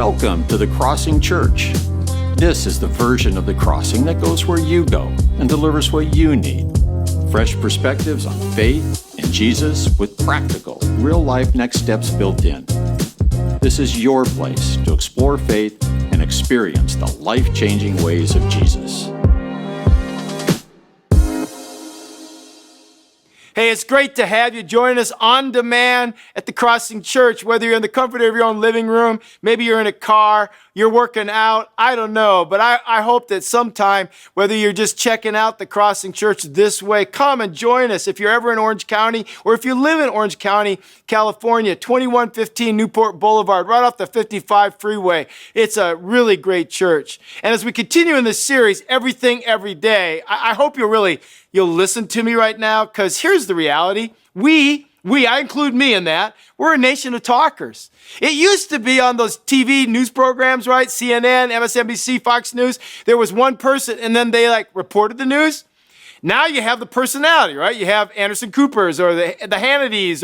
Welcome to the Crossing Church. This is the version of the crossing that goes where you go and delivers what you need. Fresh perspectives on faith and Jesus with practical, real-life next steps built in. This is your place to explore faith and experience the life-changing ways of Jesus. Hey, it's great to have you join us on demand at the Crossing Church, whether you're in the comfort of your own living room, maybe you're in a car, you're working out, I don't know. But I hope that sometime, whether you're just checking out the Crossing Church this way, come and join us if you're ever in Orange County, or if you live in Orange County, California, 2115 Newport Boulevard, right off the 55 freeway. It's a really great church. And as we continue in this series, Everything, Every Day, I hope you'll listen to me right now, because here's the reality. I include me in that, we're a nation of talkers. It used to be on those TV news programs, right? CNN, MSNBC, Fox News. There was one person, and then they reported the news. Now you have the personality, right? You have Anderson Coopers, or the Hannitys,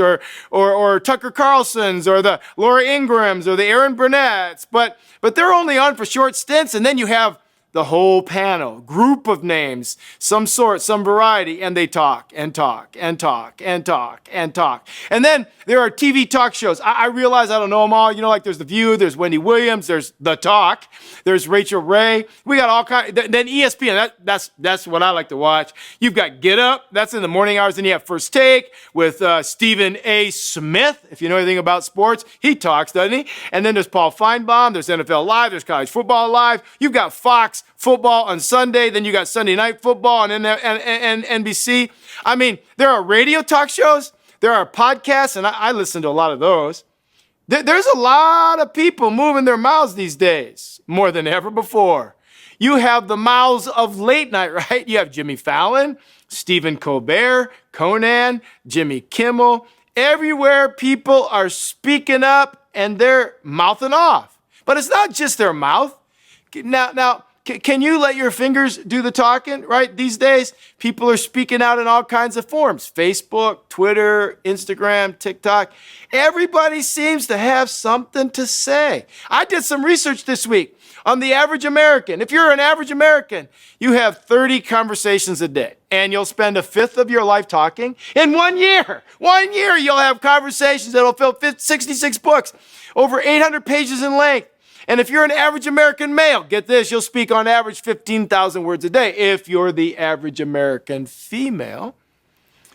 or Tucker Carlsons, or the Laura Ingrams, or the Aaron Burnett's. But they're only on for short stints, and then you have the whole panel, group of names, some sort, some variety, and they talk and talk and talk and talk and talk. And then there are TV talk shows. I realize I don't know them all. There's The View, there's Wendy Williams, there's The Talk, there's Rachel Ray. We got all kinds. Then ESPN, that's what I like to watch. You've got Get Up, that's in the morning hours. Then you have First Take with Stephen A. Smith. If you know anything about sports, he talks, doesn't he? And then there's Paul Feinbaum, there's NFL Live, there's College Football Live. You've got Fox Football on Sunday, then you got Sunday Night Football on NBC. I mean, there are radio talk shows, there are podcasts, and I listen to a lot of those. There's a lot of people moving their mouths these days, more than ever before. You have the mouths of late night, right? You have Jimmy Fallon, Stephen Colbert, Conan, Jimmy Kimmel. Everywhere people are speaking up and they're mouthing off. But it's not just their mouth. Now, can you let your fingers do the talking, right? These days, people are speaking out in all kinds of forms. Facebook, Twitter, Instagram, TikTok. Everybody seems to have something to say. I did some research this week on the average American. If you're an average American, you have 30 conversations a day, and you'll spend a fifth of your life talking. In 1 year, you'll have conversations that'll fill 66 books, over 800 pages in length. And if you're an average American male, get this, you'll speak on average 15,000 words a day. If you're the average American female,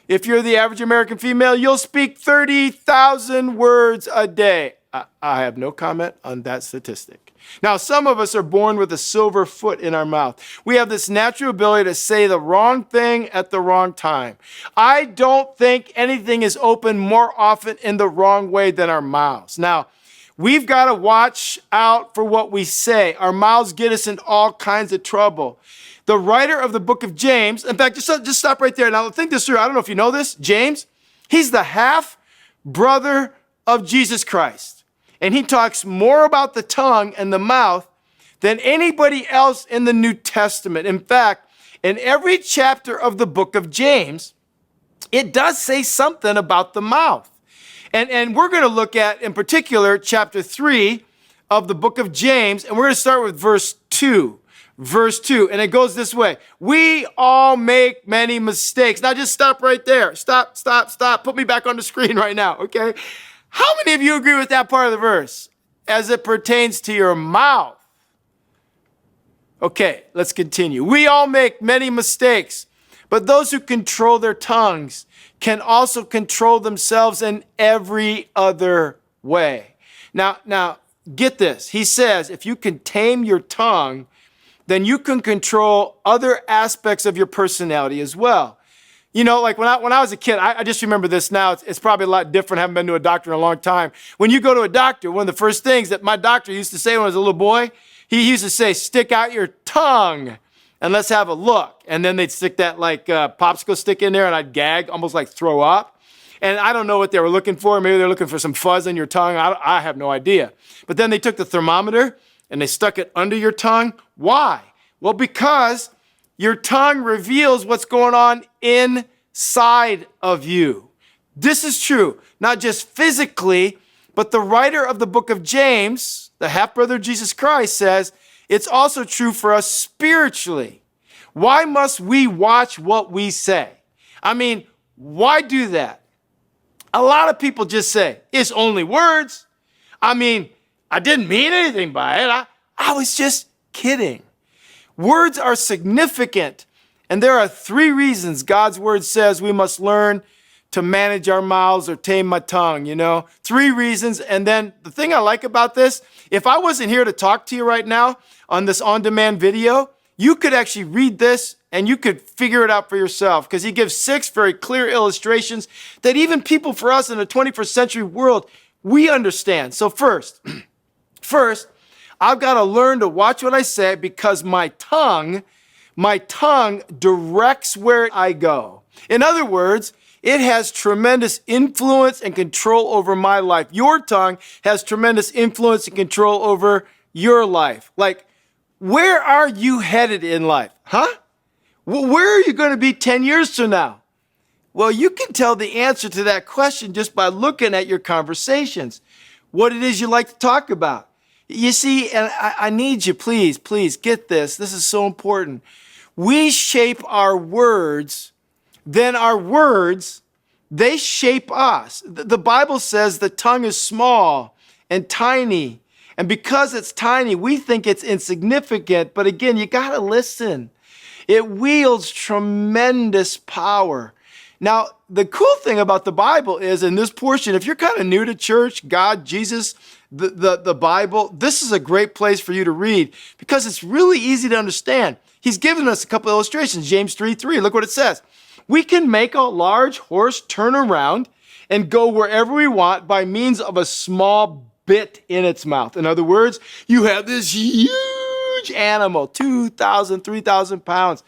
you'll speak 30,000 words a day. I have no comment on that statistic. Now, some of us are born with a silver foot in our mouth. We have this natural ability to say the wrong thing at the wrong time. I don't think anything is open more often in the wrong way than our mouths. Now, we've got to watch out for what we say. Our mouths get us in all kinds of trouble. The writer of the book of James, in fact, just stop right there. Now, think this through. I don't know if you know this. James, he's the half-brother of Jesus Christ. And he talks more about the tongue and the mouth than anybody else in the New Testament. In fact, in every chapter of the book of James, it does say something about the mouth. And we're going to look at, in particular, chapter 3 of the book of James, and we're going to start with verse 2. Verse 2, and it goes this way. We all make many mistakes. Now just stop right there. Stop. Put me back on the screen right now, okay? How many of you agree with that part of the verse as it pertains to your mouth? Okay, let's continue. We all make many mistakes, but those who control their tongues can also control themselves in every other way. Now, get this. He says, if you can tame your tongue, then you can control other aspects of your personality as well. When I was a kid, I just remember this now. It's probably a lot different. I haven't been to a doctor in a long time. When you go to a doctor, one of the first things that my doctor used to say when I was a little boy, he used to say, stick out your tongue and let's have a look. And then they'd stick that popsicle stick in there, and I'd gag, almost like throw up. And I don't know what they were looking for. Maybe they're looking for some fuzz in your tongue. I have no idea. But then they took the thermometer and they stuck it under your tongue. Why? Well, because your tongue reveals what's going on inside of you. This is true, not just physically, but the writer of the book of James, the half-brother of Jesus Christ, says it's also true for us spiritually. Why must we watch what we say? I mean, why do that? A lot of people just say, it's only words. I mean, I didn't mean anything by it. I was just kidding. Words are significant, and there are 3 reasons God's word says we must learn to manage our mouths or tame my tongue, 3 reasons. And then the thing I like about this, if I wasn't here to talk to you right now on this on-demand video, you could actually read this and you could figure it out for yourself, because he gives 6 very clear illustrations that even people for us in the 21st century world, we understand. So first, I've got to learn to watch what I say, because my tongue directs where I go. In other words, it has tremendous influence and control over my life. Your tongue has tremendous influence and control over your life. Like, where are you headed in life? Where are you going to be 10 years from now? Well, you can tell the answer to that question just by looking at your conversations, what it is you like to talk about. You see, and I need you, please get this. This is so important. We shape our words, then our words, they shape us. The Bible says the tongue is small and tiny. And because it's tiny, we think it's insignificant. But again, you got to listen. It wields tremendous power. Now, the cool thing about the Bible is, in this portion, if you're kind of new to church, God, Jesus, the Bible, this is a great place for you to read, because it's really easy to understand. He's given us a couple illustrations. James 3:3, look what it says. We can make a large horse turn around and go wherever we want by means of a small bit in its mouth. In other words, you have this huge animal, 2,000, 3,000 pounds,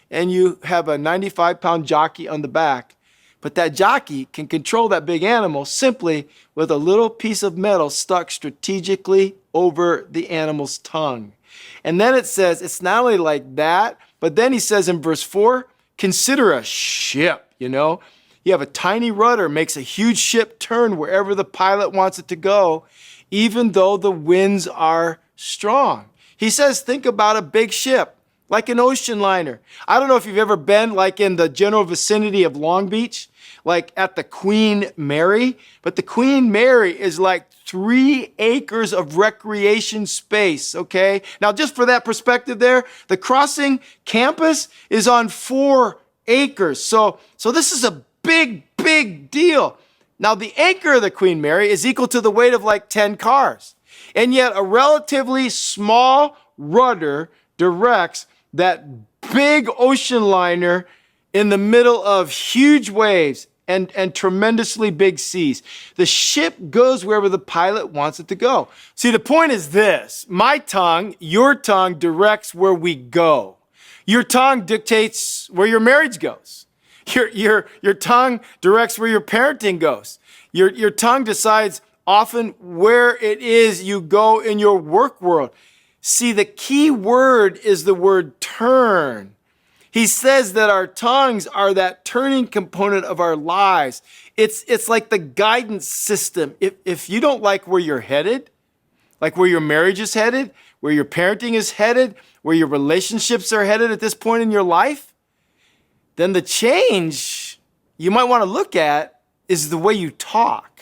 and you have a 95-pound jockey on the back. But that jockey can control that big animal simply with a little piece of metal stuck strategically over the animal's tongue. And then it says it's not only like that, but then he says in verse 4, consider a ship, You have a tiny rudder, makes a huge ship turn wherever the pilot wants it to go, even though the winds are strong. He says, think about a big ship, like an ocean liner. I don't know if you've ever been like in the general vicinity of Long Beach, like at the Queen Mary, but the Queen Mary is like 3 acres of recreation space, okay? Now, just for that perspective there, the Crossing campus is on 4 acres. So this is a big deal. Now, the anchor of the Queen Mary is equal to the weight of like 10 cars. And yet a relatively small rudder directs that big ocean liner in the middle of huge waves and tremendously big seas. The ship goes wherever the pilot wants it to go. See, the point is this. My tongue, your tongue directs where we go. Your tongue dictates where your marriage goes. Your tongue directs where your parenting goes. Your tongue decides often where it is you go in your work world. See, the key word is the word turn. He says that our tongues are that turning component of our lives. It's like the guidance system. If you don't like where you're headed, like where your marriage is headed, where your parenting is headed, where your relationships are headed at this point in your life, then the change you might want to look at is the way you talk.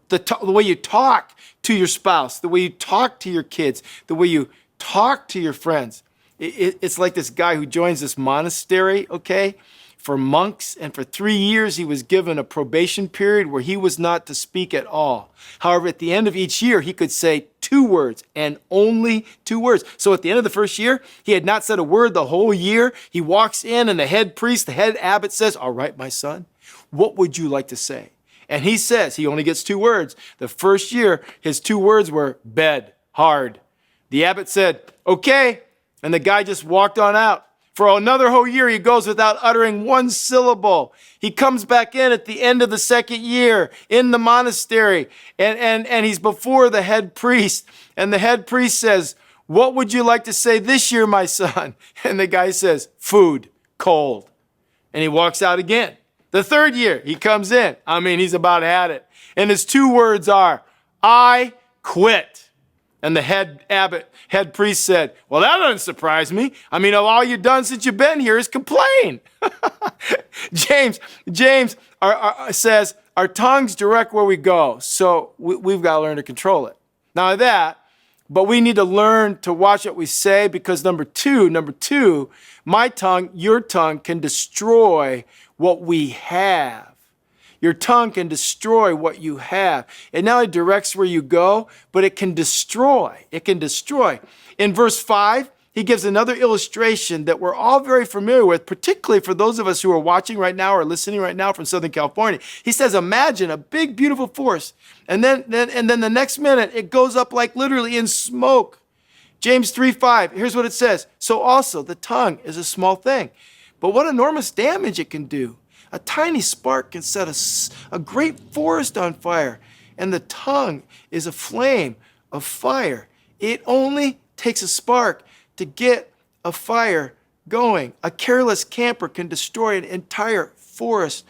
The way you talk to your spouse, the way you talk to your kids, the way you talk to your friends. It's like this guy who joins this monastery, okay, for monks, and for 3 years he was given a probation period where he was not to speak at all. However, at the end of each year, he could say 2 words and only 2 words. So at the end of the first year, he had not said a word the whole year. He walks in and the head priest, the head abbot says, all right, my son, what would you like to say? And he says he only gets 2 words. The first year, his 2 words were bed, hard. The abbot said, okay. And the guy just walked on out. For another whole year, he goes without uttering 1 syllable. He comes back in at the end of the 2nd year in the monastery, and he's before the head priest. And the head priest says, what would you like to say this year, my son? And the guy says, food, cold. And he walks out again. The 3rd year, he comes in. I mean, he's about had it. And his 2 words are, I quit. And the head priest said, well, that doesn't surprise me. I mean, all you've done since you've been here is complain. James says, our tongues direct where we go. So we've got to learn to control it. Not that, but we need to learn to watch what we say, because number two, my tongue, your tongue can destroy what we have. Your tongue can destroy what you have. It not only directs where you go, but it can destroy. It can destroy. In verse 5, he gives another illustration that we're all very familiar with, particularly for those of us who are watching right now or listening right now from Southern California. He says, imagine a big, beautiful forest. And then the next minute, it goes up like literally in smoke. James 3:5, here's what it says. So also, the tongue is a small thing, but what enormous damage it can do. A tiny spark can set a great forest on fire, and the tongue is a flame of fire. It only takes a spark to get a fire going. A careless camper can destroy an entire forest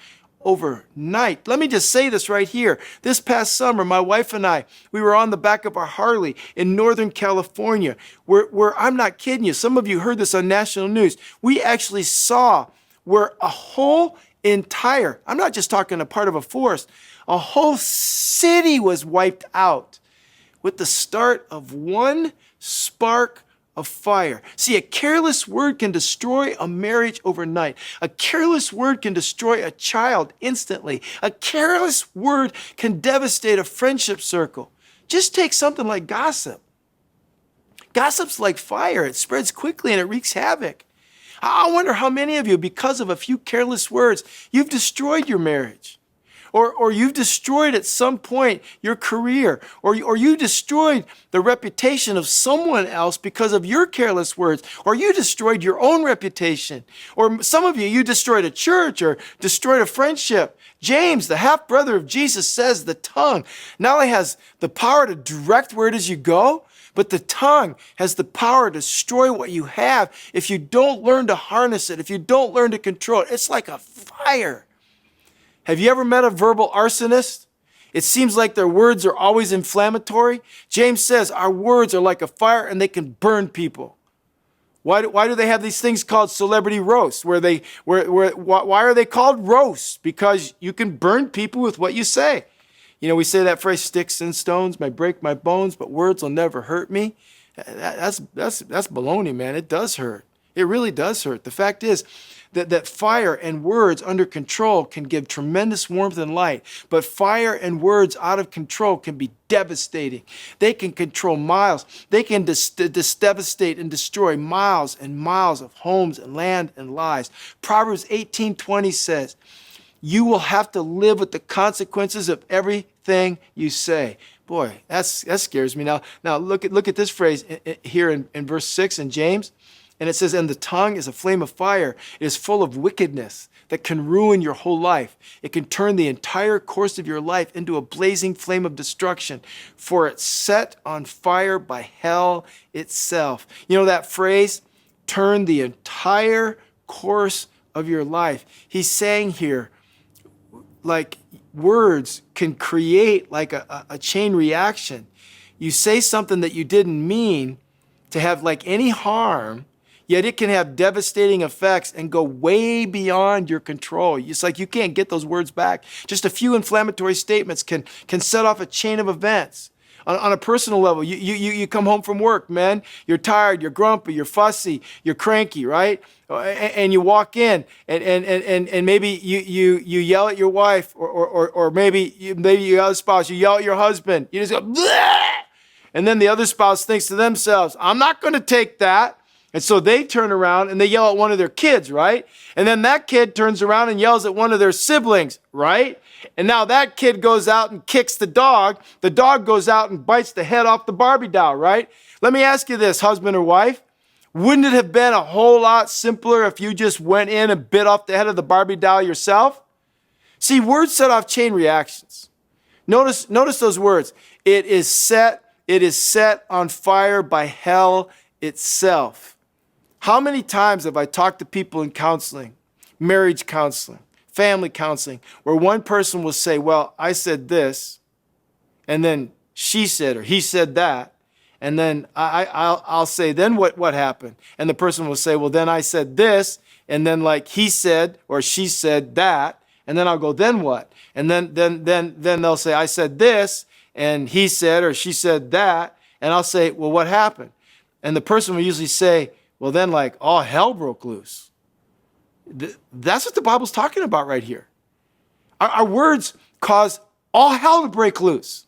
overnight. Let me just say this right here. This past summer, my wife and I, we were on the back of our Harley in Northern California, where I'm not kidding you, some of you heard this on national news. We actually saw where a whole entire, I'm not just talking a part of a forest, a whole city was wiped out with the start of one spark of fire. See, a careless word can destroy a marriage overnight. A careless word can destroy a child instantly. A careless word can devastate a friendship circle. Just take something like gossip. Gossip's like fire. It spreads quickly and it wreaks havoc. I wonder how many of you, because of a few careless words, you've destroyed your marriage. Or you've destroyed at some point your career. Or you destroyed the reputation of someone else because of your careless words. Or you destroyed your own reputation. Or some of you, you destroyed a church or destroyed a friendship. James, the half-brother of Jesus, says the tongue not only has the power to direct where it is you go, but the tongue has the power to destroy what you have if you don't learn to harness it, if you don't learn to control it. It's like a fire. Have you ever met a verbal arsonist? It seems like their words are always inflammatory. James says our words are like a fire and they can burn people. Why do they have these things called celebrity roasts? Why are they called roasts? Because you can burn people with what you say. You know, we say that phrase, sticks and stones may break my bones, but words will never hurt me. That's baloney, man. It does hurt. It really does hurt. The fact is that fire and words under control can give tremendous warmth and light, but fire and words out of control can be devastating. They can control miles. They can devastate and destroy miles and miles of homes and land and lives. Proverbs 18:20 says, you will have to live with the consequences of everything you say. Boy, that scares me. Now look at this phrase here in verse 6 in James. And it says, and the tongue is a flame of fire. It is full of wickedness that can ruin your whole life. It can turn the entire course of your life into a blazing flame of destruction, for it's set on fire by hell itself. You know that phrase, turn the entire course of your life. He's saying here, like words can create like a chain reaction. You say something that you didn't mean to have like any harm, yet it can have devastating effects and go way beyond your control. It's like you can't get those words back. Just a few inflammatory statements can set off a chain of events. On a personal level, you come home from work, man. You're tired, you're grumpy, you're fussy, you're cranky, right? And you walk in, and maybe you yell at your wife, or maybe you yell at a spouse, you yell at your husband. You just go, bleh! And then the other spouse thinks to themselves, I'm not going to take that. And so they turn around and they yell at one of their kids, right? And then that kid turns around and yells at one of their siblings, right? And now that kid goes out and kicks the dog. The dog goes out and bites the head off the Barbie doll, right? Let me ask you this, husband or wife. Wouldn't it have been a whole lot simpler if you just went in and bit off the head of the Barbie doll yourself? See, words set off chain reactions. Notice those words. It is set on fire by hell itself. How many times have I talked to people in counseling, marriage counseling, family counseling, where one person will say, well, I said this, and then she said or he said that, And then I'll say, then what happened? And the person will say, well, then I said this. And then like he said or she said that. And then I'll go, then what? And then they'll say, I said this. And he said or she said that. And I'll say, well, what happened? And the person will usually say, well, then like all hell broke loose. That's what the Bible's talking about right here. Our words cause all hell to break loose.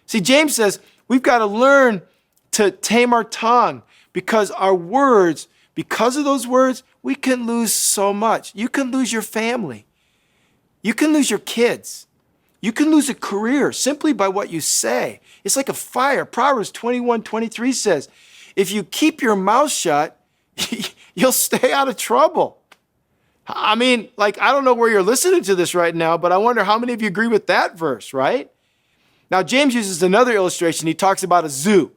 See, James says we've got to learn to tame our tongue because our words, because of those words, we can lose so much. You can lose your family. You can lose your kids. You can lose a career simply by what you say. It's like a fire. Proverbs 21:23 says, if you keep your mouth shut, you'll stay out of trouble. I mean, like, I don't know where you're listening to this right now, but I wonder how many of you agree with that verse, right? Now, James uses another illustration. He talks about a zoo.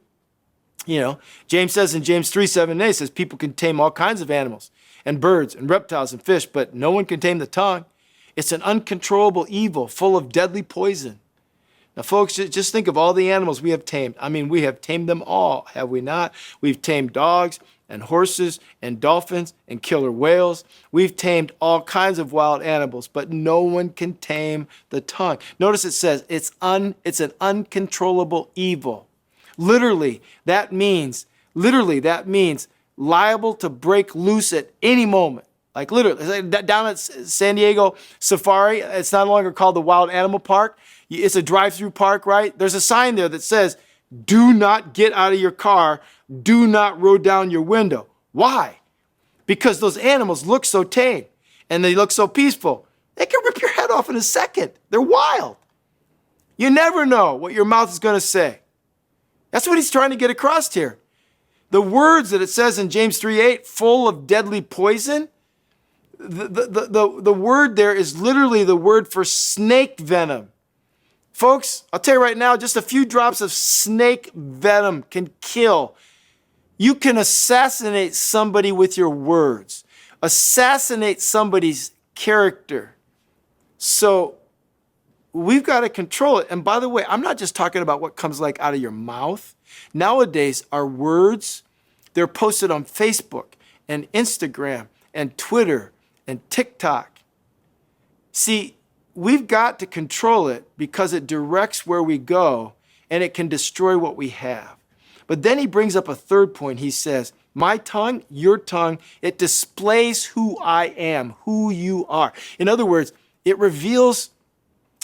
You know, James says in James 3:7-8, says people can tame all kinds of animals and birds and reptiles and fish, but no one can tame the tongue. It's an uncontrollable evil full of deadly poison. Now, folks, just think of all the animals we have tamed. I mean, we have tamed them all, have we not? We've tamed dogs and horses and dolphins and killer whales. We've tamed all kinds of wild animals, but no one can tame the tongue. Notice it says it's an uncontrollable evil. Literally, that means liable to break loose at any moment. Like literally, down at San Diego Safari, it's no longer called the Wild Animal Park. It's a drive-through park, right? There's a sign there that says, do not get out of your car. Do not roll down your window. Why? Because those animals look so tame and they look so peaceful. They can rip your head off in a second. They're wild. You never know what your mouth is going to say. That's what he's trying to get across here. The words that it says in James 3:8, full of deadly poison, the word there is literally the word for snake venom. Folks, I'll tell you right now, just a few drops of snake venom can kill. You can assassinate somebody with your words, assassinate somebody's character. So we've got to control it. And by the way, I'm not just talking about what comes like out of your mouth. Nowadays, our words, they're posted on Facebook and Instagram and Twitter and TikTok. See, we've got to control it because it directs where we go and it can destroy what we have. But then he brings up a third point. He says, my tongue, your tongue, it displays who I am, who you are. In other words, it reveals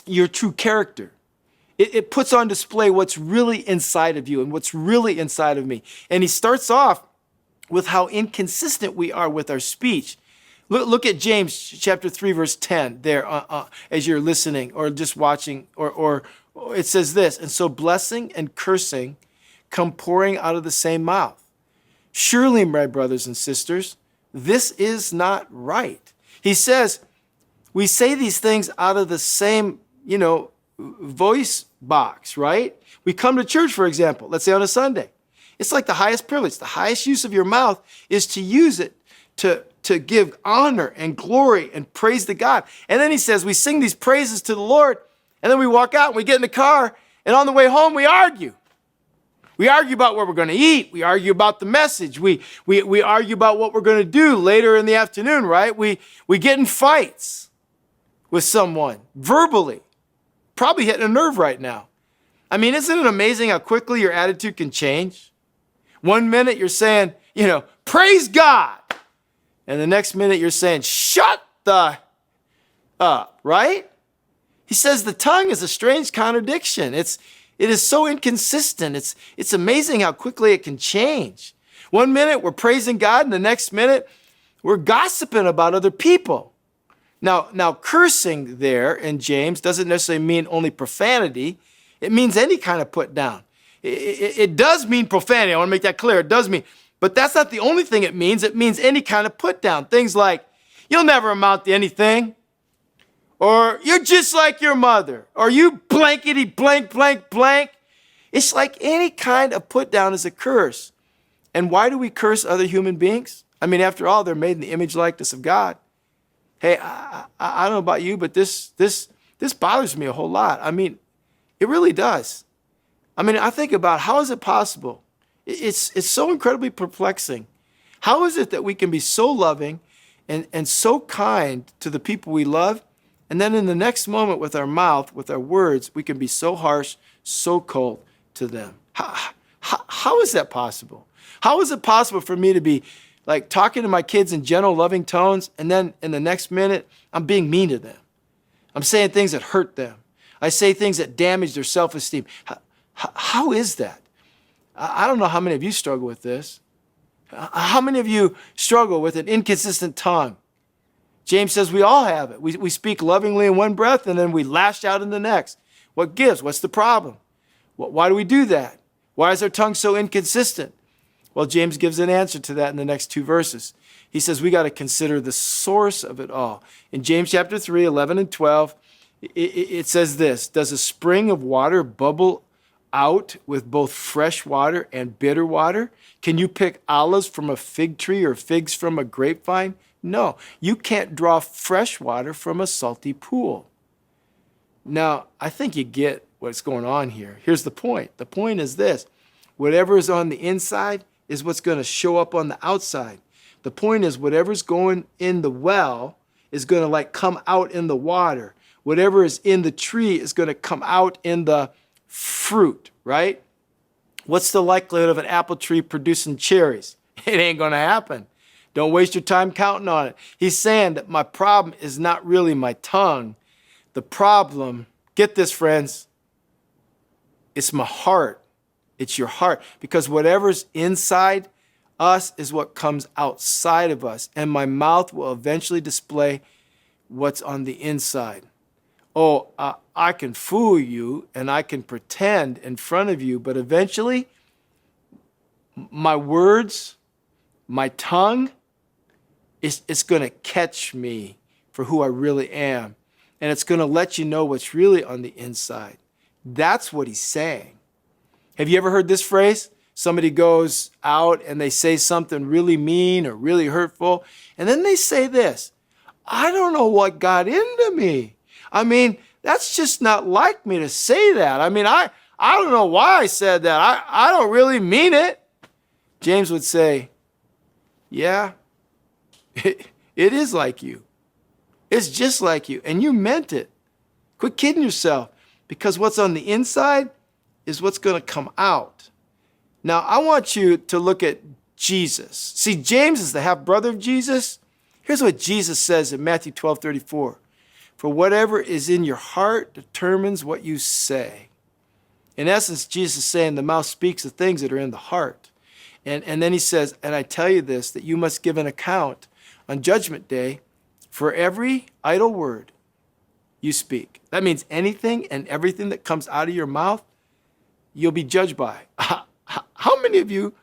your true character. It puts on display what's really inside of you and what's really inside of me. And he starts off with how inconsistent we are with our speech. Look at James chapter 3, verse 10 there as you're listening or just watching, or it says this, and so blessing and cursing come pouring out of the same mouth. Surely, my brothers and sisters, this is not right. He says, we say these things out of the same, voice box, right? We come to church, for example, let's say on a Sunday. It's like the highest privilege. The highest use of your mouth is to use it to give honor and glory and praise to God. And then he says, we sing these praises to the Lord, and then we walk out and we get in the car, and on the way home, we argue. We argue about what we're going to eat. We argue about the message. We argue about what we're going to do later in the afternoon, right? We get in fights with someone verbally, probably hitting a nerve right now. I mean, isn't it amazing how quickly your attitude can change? 1 minute you're saying, praise God. And the next minute you're saying, shut the up, right? He says the tongue is a strange contradiction. It is so inconsistent. It's amazing how quickly it can change. 1 minute we're praising God, and the next minute we're gossiping about other people. Now cursing there in James doesn't necessarily mean only profanity. It means any kind of put down. It does mean profanity. I want to make that clear. It does mean, but that's not the only thing it means. It means any kind of put down. Things like, you'll never amount to anything. Or you're just like your mother. Or you blankety blank, blank, blank. It's like any kind of put down is a curse. And why do we curse other human beings? I mean, after all, they're made in the image likeness of God. Hey, I don't know about you, but this bothers me a whole lot. I mean, it really does. I mean, I think about how is it possible It's so incredibly perplexing. How is it that we can be so loving and so kind to the people we love, and then in the next moment with our mouth, with our words, we can be so harsh, so cold to them? How is that possible? How is it possible for me to be like talking to my kids in gentle, loving tones, and then in the next minute, I'm being mean to them? I'm saying things that hurt them. I say things that damage their self-esteem. How is that? I don't know how many of you struggle with this. How many of you struggle with an inconsistent tongue? James says we all have it. We speak lovingly in one breath and then we lash out in the next. What gives? What's the problem? Why do we do that? Why is our tongue so inconsistent? Well, James gives an answer to that in the next 2 verses. He says we got to consider the source of it all. In James chapter 3, 11 and 12, it says this: does a spring of water bubble out with both fresh water and bitter water? Can you pick olives from a fig tree or figs from a grapevine? No, you can't draw fresh water from a salty pool. Now, I think you get what's going on here. Here's the point. The point is this: whatever is on the inside is what's going to show up on the outside. The point is whatever's going in the well is going to like come out in the water. Whatever is in the tree is going to come out in the fruit, right? What's the likelihood of an apple tree producing cherries? It ain't going to happen. Don't waste your time counting on it. He's saying that my problem is not really my tongue. The problem, get this, friends, it's my heart. It's your heart. Because whatever's inside us is what comes outside of us. And my mouth will eventually display what's on the inside. Oh, I can fool you and I can pretend in front of you, but eventually my words, my tongue, it's going to catch me for who I really am. And it's going to let you know what's really on the inside. That's what he's saying. Have you ever heard this phrase? Somebody goes out and they say something really mean or really hurtful, and then they say this: I don't know what got into me. I mean, that's just not like me to say that. I mean, I don't know why I said that. I don't really mean it. James would say, yeah, it is like you. It's just like you, and you meant it. Quit kidding yourself, because what's on the inside is what's going to come out. Now, I want you to look at Jesus. See, James is the half-brother of Jesus. Here's what Jesus says in Matthew 12:34. For whatever is in your heart determines what you say. In essence, Jesus is saying the mouth speaks the things that are in the heart. And then he says, and I tell you this, that you must give an account on Judgment Day for every idle word you speak. That means anything and everything that comes out of your mouth, you'll be judged by. How many of you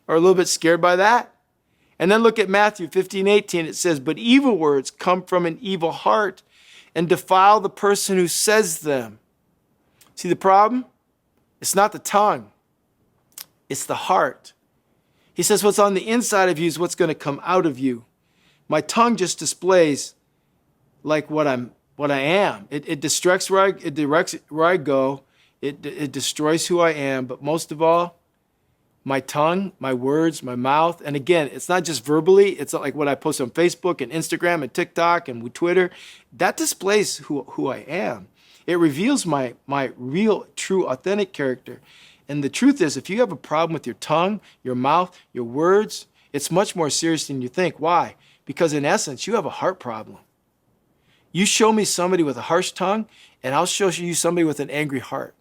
are a little bit scared by that? And then look at Matthew 15:18. It says, but evil words come from an evil heart and defile the person who says them. See the problem? It's not the tongue. It's the heart. He says what's on the inside of you is what's going to come out of you. My tongue just displays like what I am. It directs where I go. It destroys who I am. But most of all, my tongue, my words, my mouth. And again, it's not just verbally. It's not like what I post on Facebook and Instagram and TikTok and Twitter. That displays who I am. It reveals my real, true, authentic character. And the truth is, if you have a problem with your tongue, your mouth, your words, it's much more serious than you think. Why? Because in essence, you have a heart problem. You show me somebody with a harsh tongue, and I'll show you somebody with an angry heart.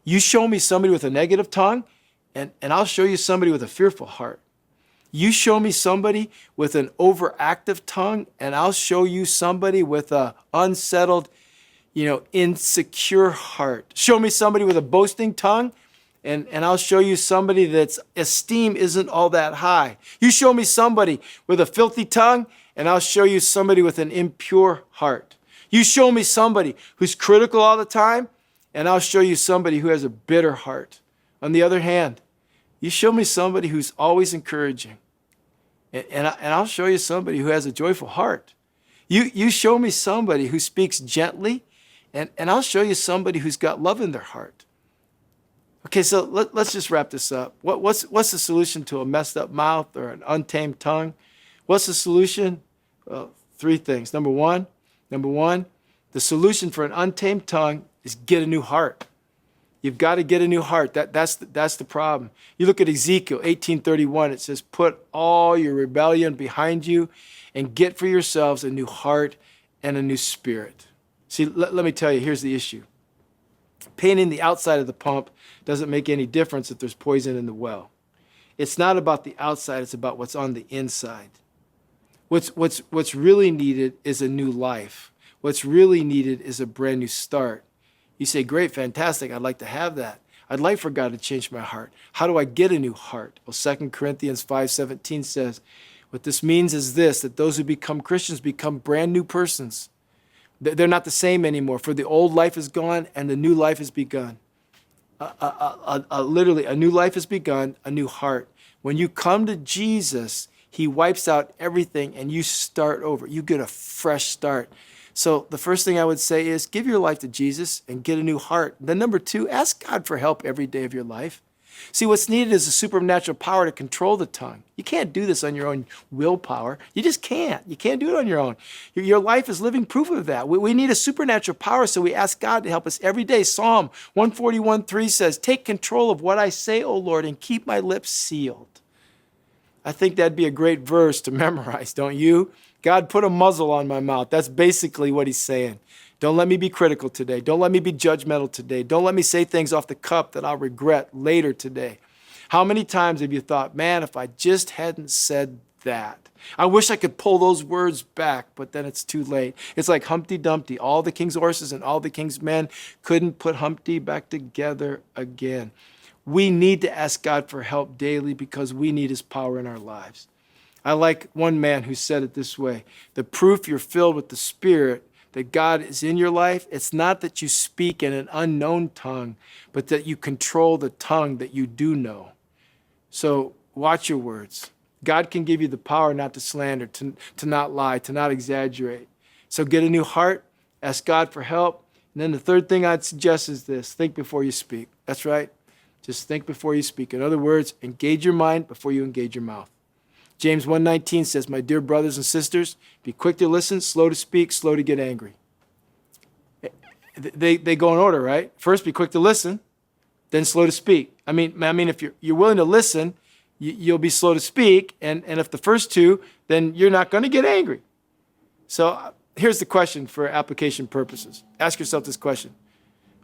You show me somebody with a negative tongue, and I'll show you somebody with a fearful heart. You show me somebody with an overactive tongue, and I'll show you somebody with a unsettled, insecure heart. Show me somebody with a boasting tongue, and I'll show you somebody that's esteem isn't all that high. You show me somebody with a filthy tongue, and I'll show you somebody with an impure heart. You show me somebody who's critical all the time, and I'll show you somebody who has a bitter heart. On the other hand, you show me somebody who's always encouraging, and I'll show you somebody who has a joyful heart. You show me somebody who speaks gently, and I'll show you somebody who's got love in their heart. Okay, so let's just wrap this up. What's the solution to a messed up mouth or an untamed tongue? What's the solution? Well, three things. Number one, the solution for an untamed tongue is get a new heart. You've got to get a new heart. That's the problem. You look at Ezekiel 18:31. It says, "Put all your rebellion behind you and get for yourselves a new heart and a new spirit." See, let me tell you, here's the issue. Painting the outside of the pump doesn't make any difference if there's poison in the well. It's not about the outside, it's about what's on the inside. What's really needed is a new life. What's really needed is a brand new start. You say, great, fantastic, I'd like to have that. I'd like for God to change my heart. How do I get a new heart? Well, 2 Corinthians 5:17 says, what this means is this, that those who become Christians become brand new persons. They're not the same anymore, for the old life is gone and the new life has begun. Literally, a new life has begun, a new heart. When you come to Jesus, he wipes out everything and you start over. You get a fresh start. So the first thing I would say is give your life to Jesus and get a new heart. Then number two, ask God for help every day of your life. See, what's needed is a supernatural power to control the tongue. You can't do this on your own willpower. You just can't. You can't do it on your own. Your life is living proof of that. We need a supernatural power, so we ask God to help us every day. Psalm 141:3 says, take control of what I say, O Lord, and keep my lips sealed. I think that'd be a great verse to memorize, don't you? God, put a muzzle on my mouth. That's basically what he's saying. Don't let me be critical today. Don't let me be judgmental today. Don't let me say things off the cuff that I'll regret later today. How many times have you thought, man, if I just hadn't said that, I wish I could pull those words back, but then it's too late. It's like Humpty Dumpty. All the king's horses and all the king's men couldn't put Humpty back together again. We need to ask God for help daily because we need his power in our lives. I like one man who said it this way, the proof you're filled with the Spirit that God is in your life, it's not that you speak in an unknown tongue, but that you control the tongue that you do know. So watch your words. God can give you the power not to slander, to not lie, to not exaggerate. So get a new heart, ask God for help. And then the third thing I'd suggest is this, think before you speak. That's right. Just think before you speak. In other words, engage your mind before you engage your mouth. James 1:19 says, my dear brothers and sisters, be quick to listen, slow to speak, slow to get angry. They go in order, right? First, be quick to listen, then slow to speak. I mean, if you're willing to listen, you'll be slow to speak. And if the first two, then you're not going to get angry. So here's the question for application purposes. Ask yourself this question.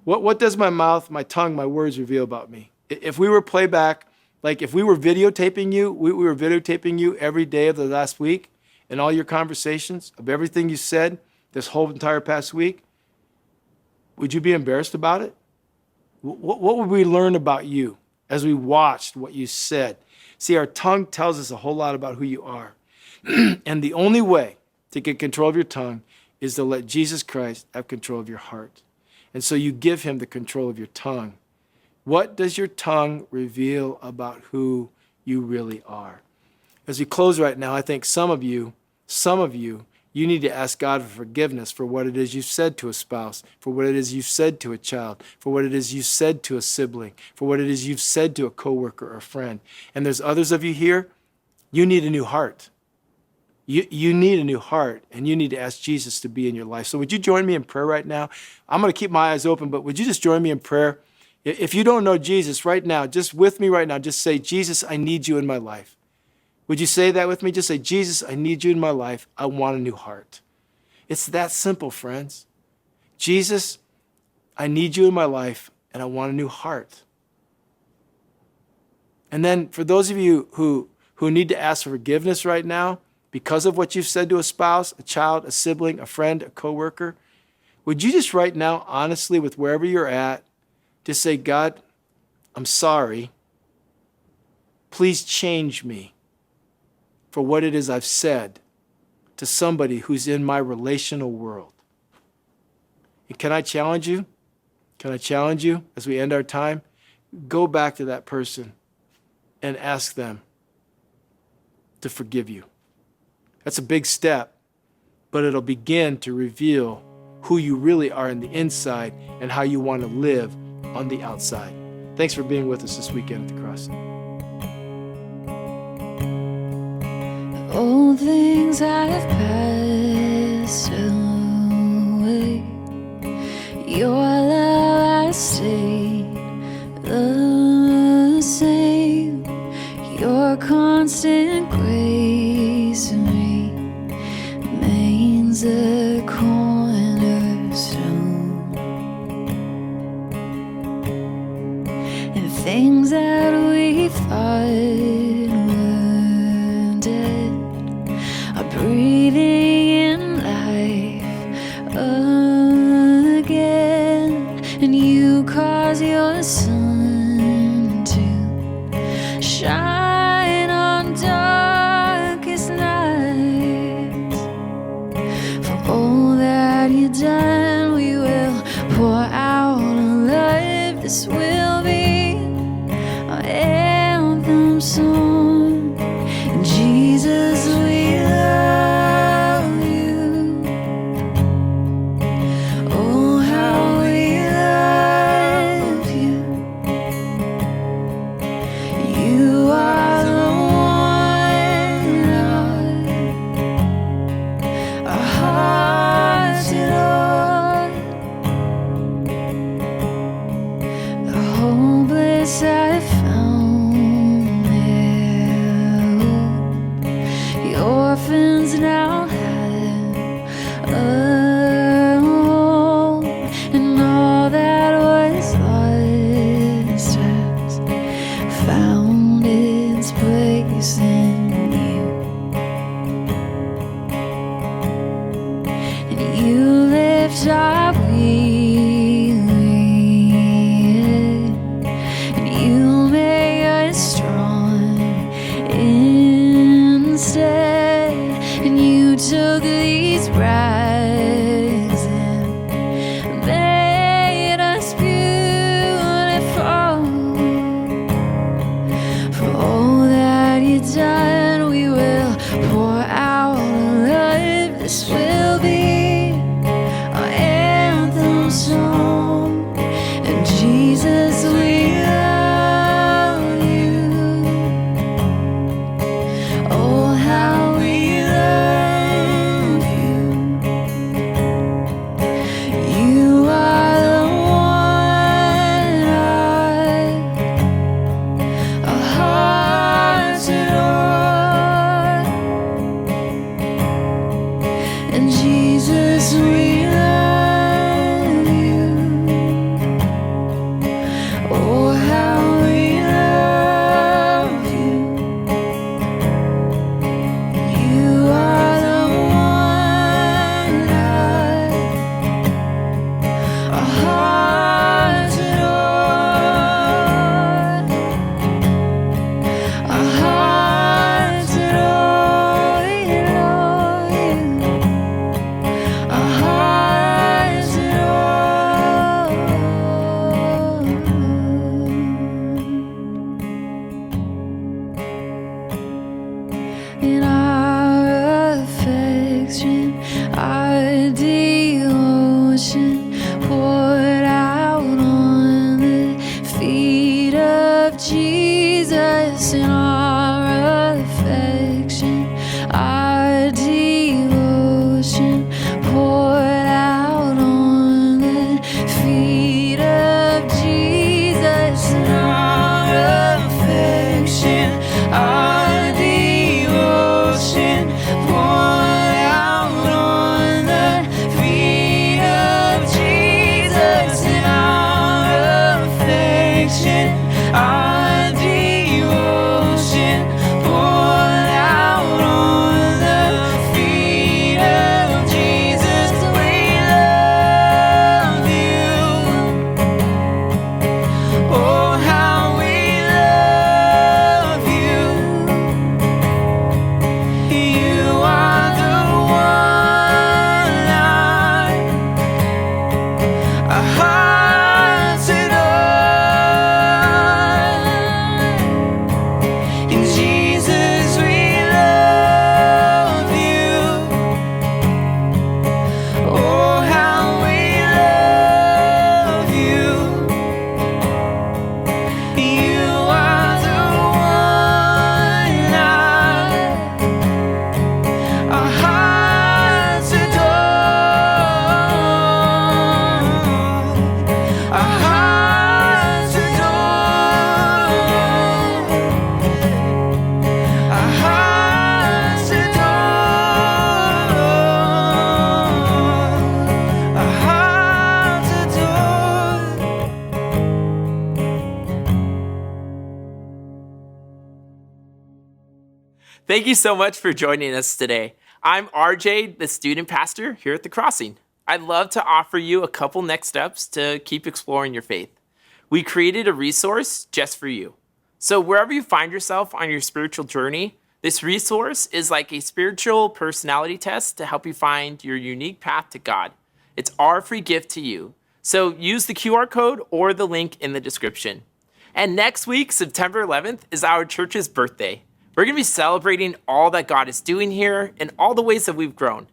What does my mouth, my tongue, my words reveal about me? If we were playback, like if we were videotaping you, we were videotaping you every day of the last week and all your conversations of everything you said this whole entire past week, would you be embarrassed about it? What would we learn about you as we watched what you said? See, our tongue tells us a whole lot about who you are. And the only way to get control of your tongue is to let Jesus Christ have control of your heart. And so you give him the control of your tongue. What does your tongue reveal about who you really are? As we close right now, I think some of you, you need to ask God for forgiveness for what it is you said to a spouse, for what it is you said to a child, for what it is you said to a sibling, for what it is you've said to a coworker or a friend. And there's others of you here, you need a new heart. You need a new heart, and you need to ask Jesus to be in your life. So would you join me in prayer right now? I'm going to keep my eyes open, but would you just join me in prayer? If you don't know Jesus right now, just with me right now, just say, Jesus, I need you in my life. Would you say that with me? Just say, Jesus, I need you in my life. I want a new heart. It's that simple, friends. Jesus, I need you in my life, and I want a new heart. And then for those of you who need to ask for forgiveness right now, because of what you've said to a spouse, a child, a sibling, a friend, a coworker, would you just right now, honestly, with wherever you're at, just say, God, I'm sorry. Please change me for what it is I've said to somebody who's in my relational world. And can I challenge you? Can I challenge you as we end our time? Go back to that person and ask them to forgive you. That's a big step, but it'll begin to reveal who you really are on the inside and how you want to live on the outside. Thanks for being with us this weekend at the Crossing. All things have passed away. Your love has stayed the same. Your constant grace to me remains a cornerstone. And things that we thought breathing in life again, and you cause your sun to shine on darkest nights. For all that you've done, we will pour out our love. This will be our anthem song. And Jesus, we orphans now have a home, and all that was lost has found its place in you. And you lift our weary, and you make us strong instead. And you took these rags and made us beautiful. For all that you've done, we will pour out our love. This will be our anthem song. And Jesus, we love you. Oh, how we love you. You are the one our hearts adore. And Jesus, we love you. Oh, how we love you. You are the one our hearts adore. Our hearts adore you. Our hearts adore. In our affection, our devotion poured out on the feet of Jesus. In our affection, our devotion poured out on the feet of Jesus. In our affection, our devotion poured out on the feet of Jesus. In our affection, our devotion poured out on the feet of Jesus. We love you. Oh, how we love you. You are the one our hearts adore. Thank you so much for joining us today. I'm RJ, the student pastor here at The Crossing. I'd love to offer you a couple next steps to keep exploring your faith. We created a resource just for you. So wherever you find yourself on your spiritual journey, this resource is like a spiritual personality test to help you find your unique path to God. It's our free gift to you. So use the QR code or the link in the description. And next week, September 11th, is our church's birthday. We're going to be celebrating all that God is doing here and all the ways that we've grown.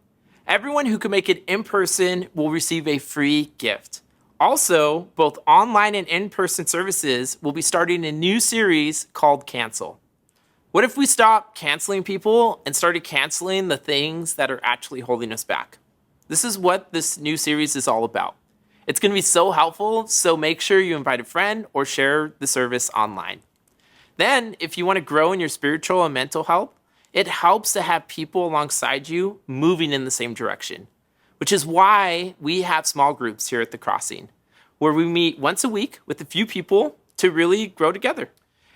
Everyone who can make it in person will receive a free gift. Also, both online and in-person services will be starting a new series called Cancel. What if we stopped canceling people and started canceling the things that are actually holding us back? This is what this new series is all about. It's going to be so helpful, so make sure you invite a friend or share the service online. Then, if you want to grow in your spiritual and mental health, it helps to have people alongside you moving in the same direction, which is why we have small groups here at The Crossing, where we meet once a week with a few people to really grow together.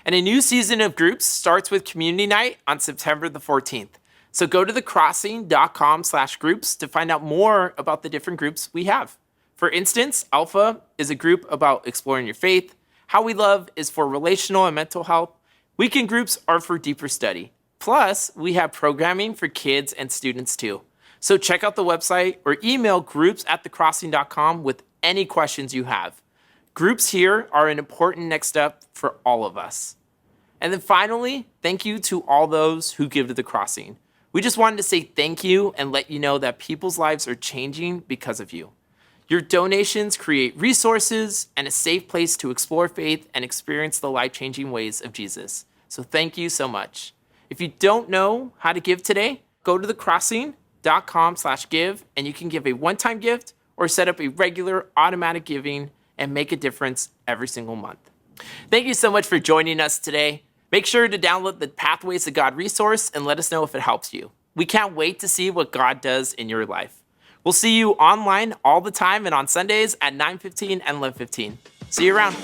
And a new season of groups starts with Community Night on September the 14th. So go to thecrossing.com/groups to find out more about the different groups we have. For instance, Alpha is a group about exploring your faith. How We Love is for relational and mental health. Weekend groups are for deeper study. Plus, we have programming for kids and students too. So check out the website or email groups@thecrossing.com with any questions you have. Groups here are an important next step for all of us. And then finally, thank you to all those who give to The Crossing. We just wanted to say thank you and let you know that people's lives are changing because of you. Your donations create resources and a safe place to explore faith and experience the life-changing ways of Jesus. So thank you so much. If you don't know how to give today, go to thecrossing.com/give and you can give a one-time gift or set up a regular automatic giving and make a difference every single month. Thank you so much for joining us today. Make sure to download the Pathways to God resource and let us know if it helps you. We can't wait to see what God does in your life. We'll see you online all the time and on Sundays at 9:15 and 11:15. See you around.